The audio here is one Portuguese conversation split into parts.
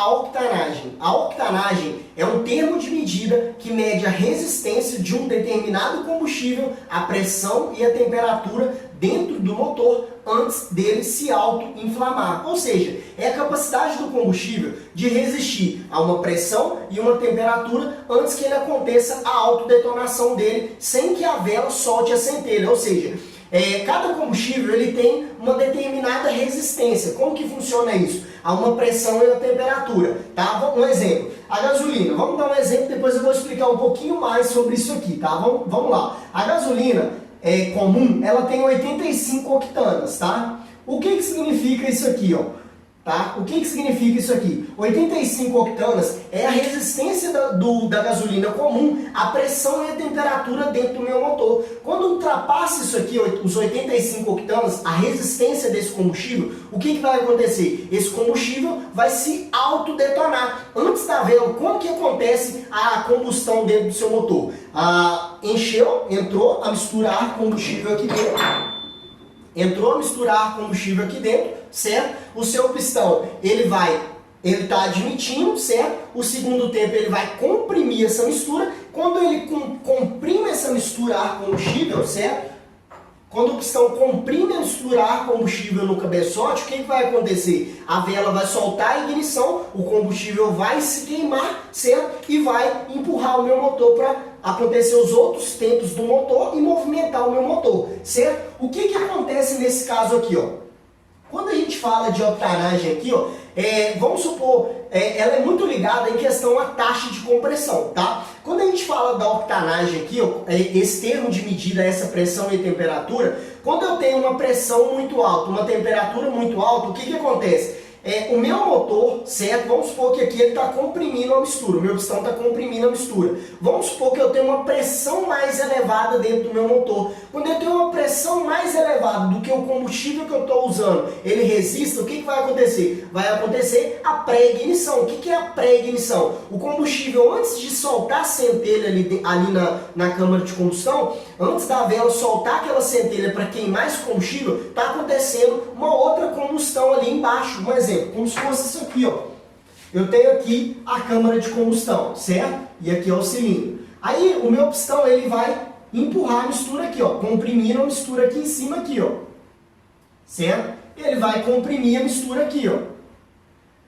a octanagem? A octanagem é um termo de medida que mede a resistência de um determinado combustível à pressão e à temperatura dentro do motor antes dele se auto-inflamar. Ou seja, é a capacidade do combustível de resistir a uma pressão e uma temperatura antes que ele aconteça a autodetonação dele, sem que a vela solte a centelha. Ou seja, cada combustível ele tem uma determinada resistência. Como que funciona isso? Há uma pressão e uma temperatura. Tá? Um exemplo, a gasolina. Vamos dar um exemplo, depois eu vou explicar um pouquinho mais sobre isso aqui. Tá? Vamos lá. A gasolina comum, ela tem 85 octanas. Tá? O que significa isso aqui? Tá? O que significa isso aqui? 85 octanas é a resistência da gasolina comum à pressão e à temperatura dentro do meu motor. Quando ultrapassa isso aqui, os 85 octanas, a resistência desse combustível, o que vai acontecer? Esse combustível vai se autodetonar. Antes da vela, como que acontece a combustão dentro do seu motor? Entrou a misturar combustível aqui dentro. Entrou a misturar combustível aqui dentro, certo? O seu pistão, ele está admitindo, certo? O segundo tempo ele vai comprimir essa mistura. Quando ele comprime essa misturar combustível, certo? Quando o pistão comprime a misturar combustível no cabeçote, o que vai acontecer? A vela vai soltar a ignição, o combustível vai se queimar, certo? E vai empurrar o meu motor para acontecer os outros tempos do motor e movimentar o meu motor, certo? O que acontece nesse caso aqui, Quando a gente fala de octanagem aqui, vamos supor, ela é muito ligada em questão à taxa de compressão, tá? Quando a gente fala da octanagem aqui, esse termo de medida, essa pressão e temperatura, quando eu tenho uma pressão muito alta, uma temperatura muito alta, o que acontece? O meu motor, certo? Vamos supor que aqui ele está comprimindo a mistura, o meu pistão está comprimindo a mistura. Vamos supor que eu tenho uma pressão mais elevada dentro do meu motor. Quando eu tenho uma pressão mais elevada do que o combustível que eu estou usando, ele resista, o que vai acontecer? Vai acontecer a pré-ignição. O que é a pré-ignição? O combustível, antes de soltar a centelha ali na câmara de combustão, antes da vela soltar aquela centelha para queimar esse combustível, está acontecendo uma outra combustão ali embaixo. Um exemplo, como se fosse isso aqui, Eu tenho aqui a câmara de combustão, certo? E aqui é o cilindro. Aí o meu pistão ele vai empurrar a mistura aqui, comprimindo a mistura aqui em cima aqui, certo? Ele vai comprimir a mistura aqui,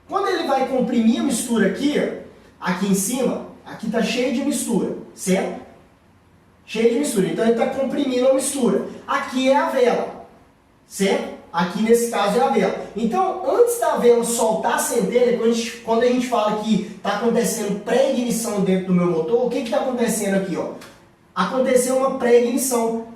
Quando ele vai comprimir a mistura aqui, aqui em cima, aqui está cheio de mistura, certo? Cheio de mistura. Então ele está comprimindo a mistura. Aqui é a vela, certo? Aqui nesse caso é a vela. Então, antes da vela soltar a centelha, quando a gente fala que está acontecendo pré-ignição dentro do meu motor, o que está acontecendo aqui? Aconteceu uma pré-ignição.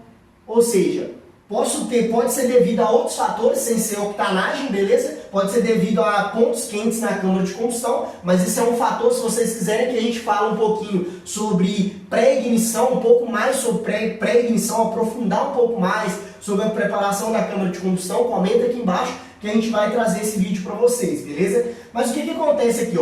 Ou seja, pode ser devido a outros fatores, sem ser octanagem, beleza? Pode ser devido a pontos quentes na câmara de combustão, mas isso é um fator, se vocês quiserem que a gente fale um pouquinho sobre pré-ignição, um pouco mais sobre pré-ignição, aprofundar um pouco mais sobre a preparação da câmara de combustão, comenta aqui embaixo que a gente vai trazer esse vídeo para vocês, beleza? Mas o que acontece aqui,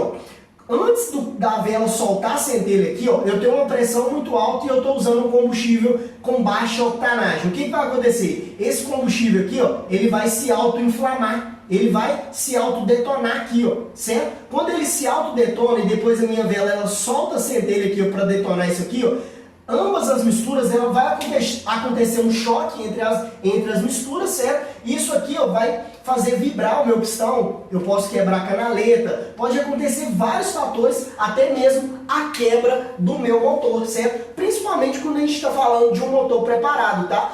Antes da vela soltar a centelha aqui, eu tenho uma pressão muito alta e eu estou usando um combustível com baixa octanagem. O que vai acontecer? Esse combustível aqui, ele vai se auto-inflamar. Ele vai se autodetonar aqui, certo? Quando ele se autodetona e depois a minha vela ela solta a centelha aqui para detonar isso aqui, ambas as misturas, ela vai acontecer um choque entre as misturas, certo? E isso aqui vai fazer vibrar o meu pistão, eu posso quebrar a canaleta, pode acontecer vários fatores, até mesmo a quebra do meu motor, certo? Principalmente quando a gente está falando de um motor preparado, tá?